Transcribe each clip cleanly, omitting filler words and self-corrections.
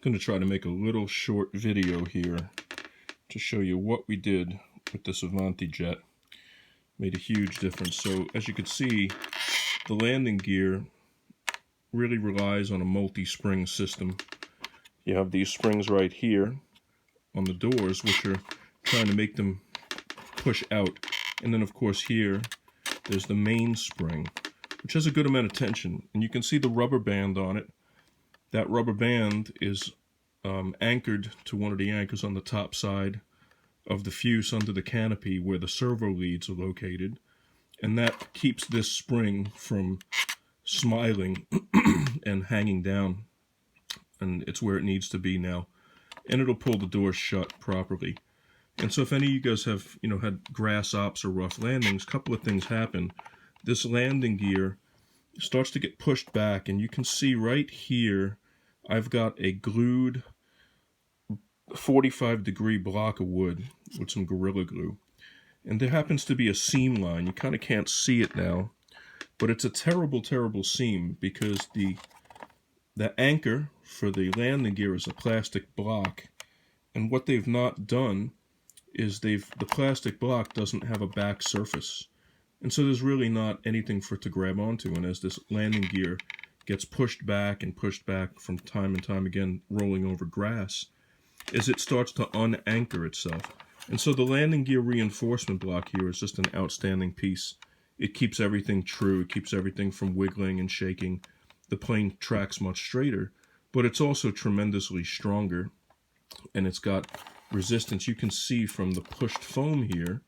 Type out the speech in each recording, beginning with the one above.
going to try to make a little short video here to show you what we did with this Avanti jet. Made a huge difference. So as you can see, the landing gear really relies on a multi-spring system. You have these springs right here on the doors, which are trying to make them push out. And then of course here, there's the main spring, which has a good amount of tension. And you can see the rubber band on it. That rubber band is anchored to one of the anchors on the top side of the fuse under the canopy where the servo leads are located. And that keeps this spring from smiling and hanging down. And it's where it needs to be now. And it'll pull the door shut properly. And so if any of you guys have, had grass ops or rough landings, a couple of things happen. This landing gear starts to get pushed back, and you can see right here, I've got a glued 45-degree block of wood with some Gorilla Glue. And there happens to be a seam line. You kind of can't see it now, but it's a terrible, terrible seam because the anchor for the landing gear is a plastic block. And what they've not done is the plastic block doesn't have a back surface. And so there's really not anything for it to grab onto. And as this landing gear gets pushed back and pushed back from time and time again, rolling over grass, as it starts to unanchor itself. And so the landing gear reinforcement block here is just an outstanding piece. It keeps everything true. It keeps everything from wiggling and shaking. The plane tracks much straighter, but it's also tremendously stronger. And it's got resistance. You can see from the pushed foam here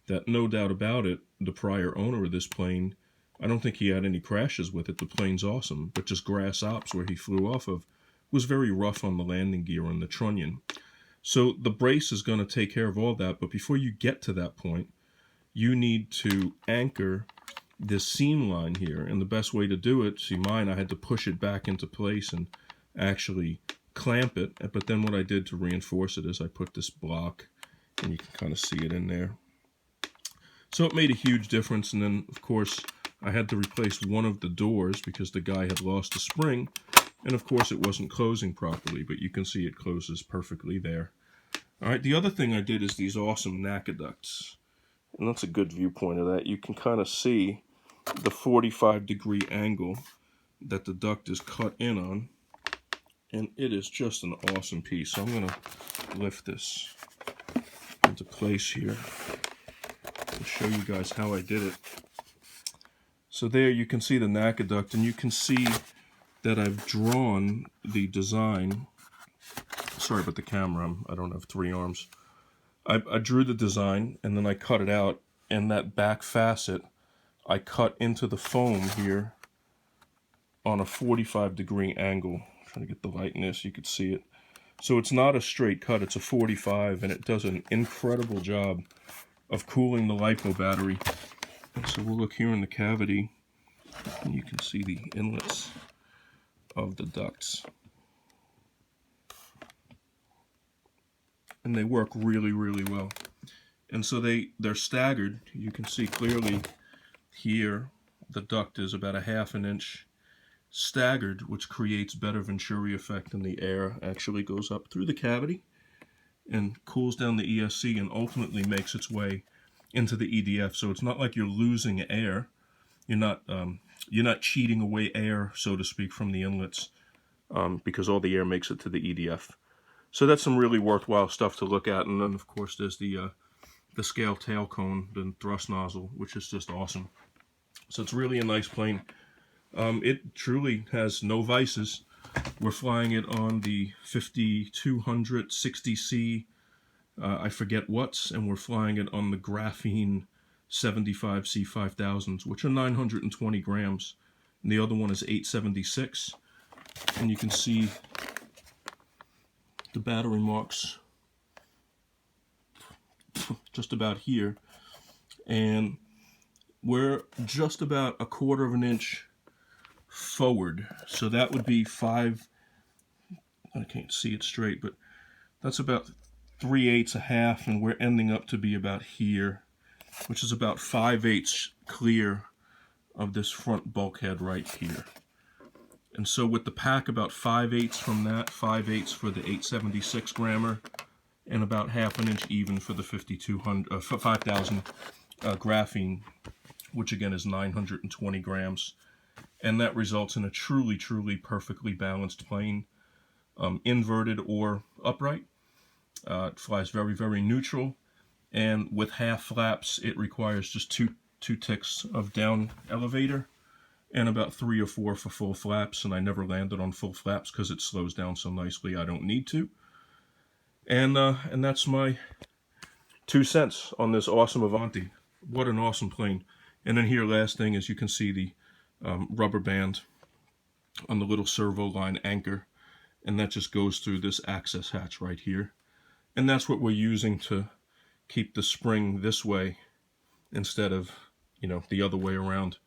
that no doubt about it, the prior owner of this plane, I don't think he had any crashes with it. The plane's awesome, but just grass ops where he flew off of was very rough on the landing gear and the trunnion. So the brace is going to take care of all that, but before you get to that point, you need to anchor this seam line here. And the best way to do it, see mine, I had to push it back into place and actually clamp it. But then what I did to reinforce it is I put this block, and you can kind of see it in there. So it made a huge difference. And then of course I had to replace one of the doors because the guy had lost a spring. And of course it wasn't closing properly, but you can see it closes perfectly there. All right, the other thing I did is these awesome NACA ducts. And that's a good viewpoint of that. You can kind of see the 45-degree angle that the duct is cut in on. And it is just an awesome piece. So I'm going to lift this into place here and show you guys how I did it. So there you can see the NACA duct, and you can see that I've drawn the design. Sorry about the camera, I don't have 3 arms. I drew the design and then I cut it out, and that back facet I cut into the foam here on a 45-degree angle. I'm trying to get the light in this, you could see it. So it's not a straight cut, it's a 45, and it does an incredible job of cooling the Lipo battery. And so we'll look here in the cavity, and you can see the inlets of the ducts. And they work really, really well. And so they're staggered. You can see clearly here the duct is about a ½ an inch staggered, which creates better Venturi effect, and the air actually goes up through the cavity and cools down the ESC and ultimately makes its way into the EDF. So it's not like you're losing air. You're not cheating away air, so to speak, from the inlets, because all the air makes it to the EDF. So that's some really worthwhile stuff to look at. And then of course there's the scale tail cone, the thrust nozzle, which is just awesome. So it's really a nice plane. It truly has no vices. We're flying it on the 5200 60C, I forget what's, and we're flying it on the Graphene 75 C5000s, which are 920 grams, and the other one is 876. And you can see the battery marks just about here, and we're just about a ½ of an inch forward, so that would be I can't see it straight, but that's about 3/8 a half, and we're ending up to be about here, which is about 5/8 clear of this front bulkhead right here. And so with the pack, about 5/8 from that, 5/8 for the 876 grammer, and about 1/2 inch even for the 5000 graphene, which again is 920 grams. And that results in a truly, truly perfectly balanced plane, inverted or upright. It flies very, very neutral. And with half flaps, it requires just two ticks of down elevator and about 3 or 4 for full flaps. And I never landed on full flaps because it slows down so nicely I don't need to. And that's my 2 cents on this awesome Avanti. What an awesome plane. And then here, last thing is you can see the rubber band on the little servo line anchor, and that just goes through this access hatch right here. And that's what we're using to keep the spring this way instead of, the other way around,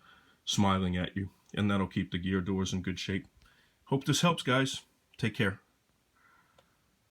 smiling at you. And that'll keep the gear doors in good shape. Hope this helps, guys. Take care.